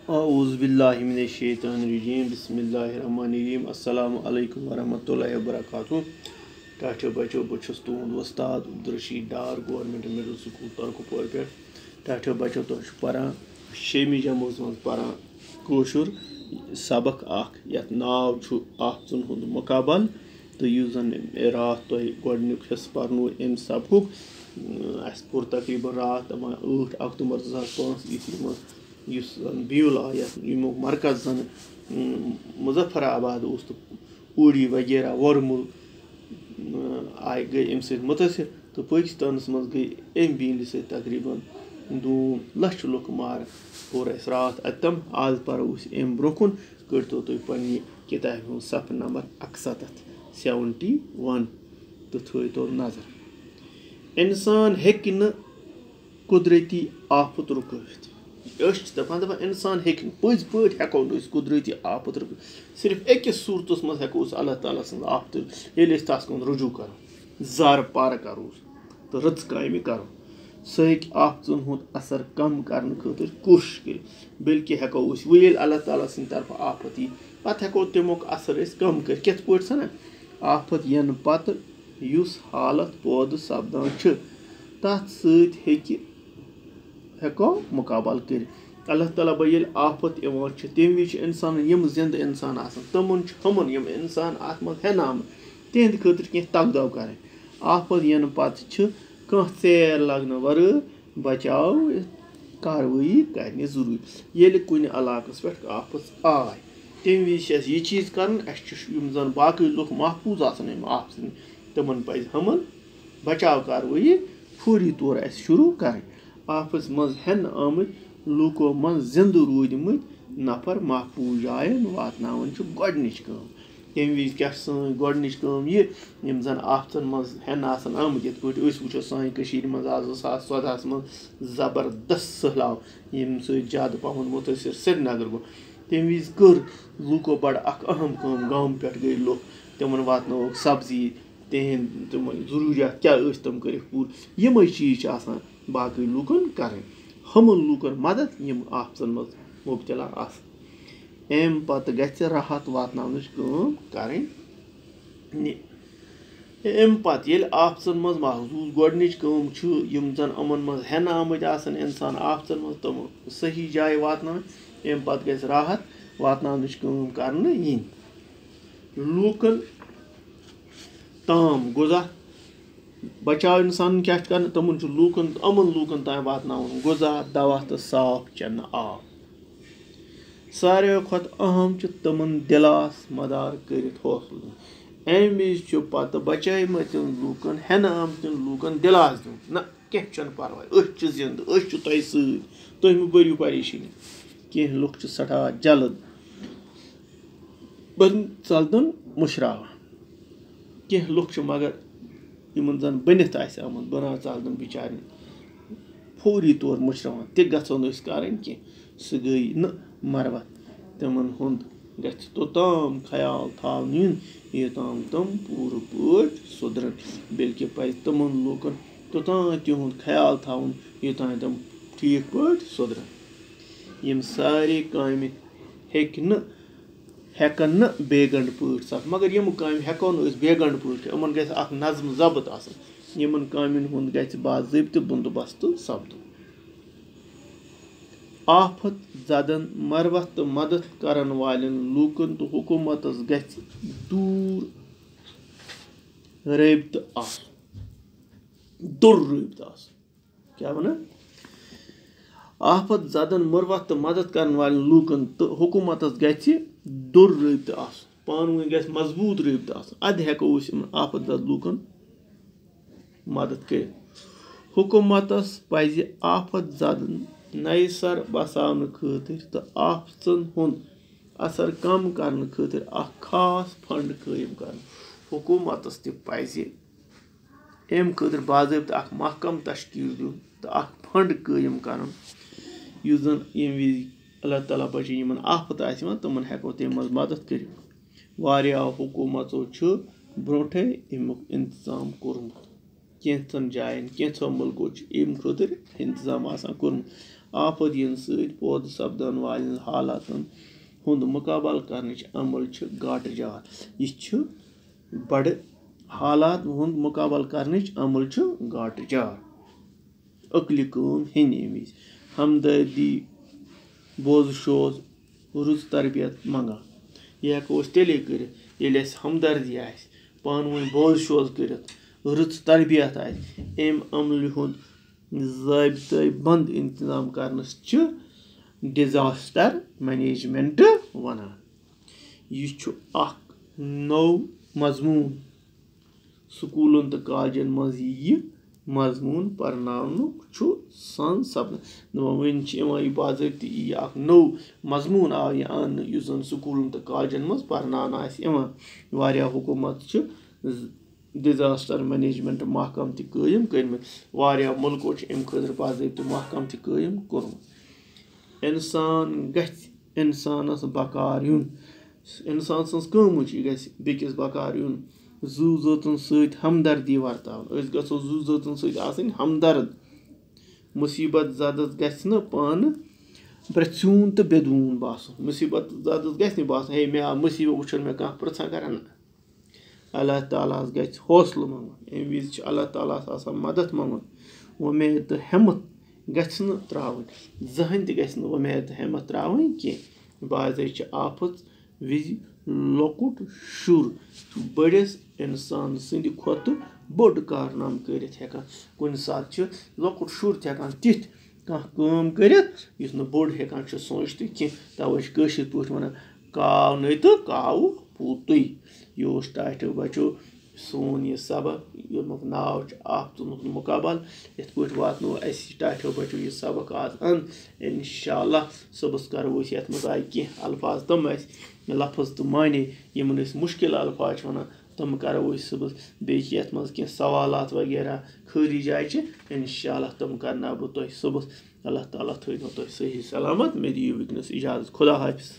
Auzu billahi mineşşeytanirracim. Bismillahirrahmanirrahim. Assalamu alaikum warahmatullahi wabarakatuh. ठाठो बचो बचुस तुंद वस्ताद अब्दुलरशीद डार government middle school तरकुपर पे ठाठो बचो तो परान 6वीं जमात मज परान कोशुर सबक अख यत नाव छु आफचन हुंद मुकाबल तो युस जन रात तो गोडनिक हिस परनो एम सबक अस पुर तकरीबन रात 8 अक्टूबर 2005 ईस्वी में युस ब्यूल आय यमो मरकज जन मुजफ्फराबाद उस तो उड़ी वगैरह वर्मुल आय गई अम मुतासर तो पाकिस्तान मज गई अम बील से तकरीबन 2 लाख लुक मार पोर अस रात अतम आज परो अम ब्रोकुन कड़तो तुम पन्ने किताब सफ नंबर 71 तो थो नजर इंसान हेक न कुदरती आफत रुकवित दपान इंसान हेक पज पे हेको कुदरती आफत रुक सिर्फ अकिस सूरतस मज हेको अल्लाह ताला सज आफत ये तस कुन रुजू करो जार पार करो तो रच काम करो सह आफतन हुंद असर कम करने खतर कोशिश कर बल्कि हेको वो अल्लाह ताला सद तरफ आफत यी पत हेको तमुक असर कम कर कित पे सना आफत यन पत युस हालत पौध सपदान तथ हेको मुकाबल कर अल्लाह ताला ये आफत इवान तम वि इंसान यम जिंद इंसान तमन हमन यम इंसान अत मज हेन आम तिहद खतर कह तगदाव कर आफत यन पत कह ैर लगन वर बचाव कार्रवाई करने जरूरी ये कुन इलाकस पे आफत आय तम वि यह चीज कर जन बाकी लुक महफूज आफत तमन पज हमन बचाव कार्रवाई फौरी तौर शुरू कर आफत मज हेन आमत लूको मन जिंद रूदमत नफर महफूज जायन वातनावन गोडनिच काम तम वि क्या गोडनिच काम यम जन आफतन मज हेन आमत ये वो सान मज आज 2014 मज जबरदस्त सहलाव यम ज्यादा पहन मुतासर श्रीनगर गो तम वि कर लूको बड़ अहम काम गांव पे गई लुक तमन वातनोक सब्जी तहद तम जरूरियात क्या तम कर पूर यम चीज बाकी लूकन कर हमन लूकन मदद यम आफतन मज मुबतला अम पत गछ राहत वातनावनच करें अम पत ये आफतन मज महसूस गोडनिच यम जन अमन मज हेन आमत इंसान आफतन मज तम सही जाय वातन अम पत गछ राहत वातनावनच करने यी लूकन ताम गुजा बचाव इंसान क्या कर तमन लूकन अमन लूकन ताम वातन गुजा दवा तो साफ चन आब सारे खत अहम तमन दिलास मदार कर हौसल अम विज पत बचाई मतिन लूकन हेन आमतन लूकन दिलास दिन ना कह परवाह जिंद तुम सत बरू परेशानी कह लुक सठा जल्द बन चलदन मुशरावा कह लुक मगर इन जन बनित आमत बना चलदन बिचार फौरी तौर मुशरावान तह गो करें कह सह गई न मरवत तमन हुंद गछ तोताम ख्याल थावन योताम तम पूर पट सुधरन बल्कि पज तमन लूकन तोताम तिहुंद ख्याल थावन योताम तम ठीक पट सुधरन यम सारे काम हेकन न बेगंड पट सफ मगर यम काम हेको न बेगंड पट यमन गछ अख नज़म ज़ब्त आसन यमन कामिन हुंद गछ बाज़ाब्त बंदोबस्त सपदन आफत जदन मरवत तो मदद करन वालन लूकन तो हुकूमतस गछ दूर रबित दुर रबित क्या वन आफत जदन मरवत तो मदद करन वालन लूकन तो हुकूमतस गछ दुर रबित पान वन गछ मजबूत रबित अद हेको आफत जद लूकन मदद कर हुकूमतस पज आफत जदन नई सर बसान खतर तो आफतन हुंद असर कम करने खतर खास फंड कायम कर हुकूमतस तज अम खतर बाज़ाब्त महकम तश्कील दिन तो फंड कायम कर जन यम विज अल्लाह ताला बचे यमन आफत तमन हेको तम मदद कर हुकूमतों ब्रोटे अमुक इंतजाम कोर्मुत कैंसन जायन कैंसो मुल्कों अम खतर इंतजाम कोर्मुत آفت یِنہٕ سۭتۍ پٲدٕ سپدن والٮ۪ن حالاتن ہُنٛد مُقابل کرنٕچ عمل چھِ گاٹہٕ جار. یہِ چھُ بڑٕ حالات ہُنٛد مُقابل کرنٕچ عمل چھُ گاٹہٕ جار. عقلہِ کٲم ہیٚنہِ ییٚمہِ وِزِ ہمدردی بوزٕ شوز رٕژ تربیت منٛگان. یہِ ہٮ۪کو أسۍ تیٚلے کٔرِتھ ییٚلہِ اَسہِ ہمدردی آسہِ پانہٕ ؤنۍ بوزٕ شوز کٔرِتھ رٕژ تربیت آسہِ. اَمہِ عملہِ ہُنٛد ضٲبطے بنٛد انتظام کرنس چھِ ڈِزاسٹر مینیجمنٹ وَنان. یہِ چھُ اکھ نوٚو مضموٗن سکوٗلن تہٕ کالجن منٛز یہِ مضموٗن پرناونُک چھُ سن سپدان. وۄنۍ چھِ یِوان یہِ باضٲبطہٕ یہِ اکھ نوٚو مضموٗن آو یہِ اَننہٕ یُس زن سکوٗلن تہٕ کالجن منٛز پرناونہٕ آسہِ یِوان. واریاہ حکوٗمت چھِ ڈِزاسٹر مینیجمنٹ محکم تہِ قٲیِم کٔرمٕتۍ. واریاہ مُلکو چھِ اَمہِ خٲطرٕ باضٲبطہٕ محکم تہِ قٲیِم کوٚرمُت. اِنسان گژھِ اِنسانس بکار یُن. اِنسان سٕنٛز کٲمٕچ یہِ گژھِ بیٚکِس بکار یُن. زُو زٲژن سۭتۍ ہمدردی ورتاوٕنۍ. أسۍ گژھو زُو زٲژن سۭتۍ آسٕنۍ ہمدرد. مُصیبت زدس گژھِ نہٕ پانہٕ پرژھیوٗن تہٕ بیدوٗن باسُن. مُصیبت زدس گژھِ نہٕ باسُن ہے مےٚ آو مُصیبت وٕچھُن مےٚ کانٛہہ پرژھا کران نہ. اللہ تعالیٰ ہس گژھِ حوصلہٕ منٛگُن. اَمہِ وِزِ چھِ اللہ تعالیٰ ہس آسان مدد منٛگُن. وۄمید تہٕ ہٮ۪مت گژھِ نہٕ تراوٕنۍ. زٕہٕنۍ تہِ گژھِ نہٕ وۄمید تہٕ ہٮ۪مت تراوٕنۍ کینٛہہ. بعضے چھِ آفت وِزِ لۄکُٹ شُر بٔڑِس اِنسان سٕنٛدِ کھۄتہٕ بوٚڑ کارنامہٕ کٔرِتھ ہٮ۪کان. کُنہِ ساتہٕ چھُ لۄکُٹ شُر تہِ ہٮ۪کان تِتھ کانٛہہ کٲم کٔرِتھ یُس نہٕ بوٚڑ ہٮ۪کان چھُ سوٗنٛچتھٕے کینٛہہ. تَوے چھِ کٲشِر پٲٹھۍ وَنان کاو نٔے تہٕ کاوٕ پوٗتُے. یہِ اوس ٹاٹھیو بچو سون یہِ سبق ییٚمیُک ناو چھُ آفتُک مُقابل. یِتھ پٲٹھۍ واتنو اَسہِ ٹاٹھیو بچو یہِ سبق آز اَن. اِنشاء اللہ صُبحس کرو أسۍ یَتھ منٛز آیہِ کینٛہہ الفاظ تِم اَسہِ لفظ تہٕ معنے یِمن أسۍ مُشکِل الفاظ چھِ وَنان تِم کرو أسۍ صُبحس. بیٚیہِ چھِ یَتھ منٛز کینٛہہ سوالات وغیرہ خٲری جایہِ چھِ اِنشاء اللہ تِم کرناو بہٕ تۄہہِ صُبحس. اللہ تعالیٰ تھٲینو تۄہہِ صحیح سلامت. مےٚ دِیِو وٕنکیٚنس اِجازت. خدا حافِظ.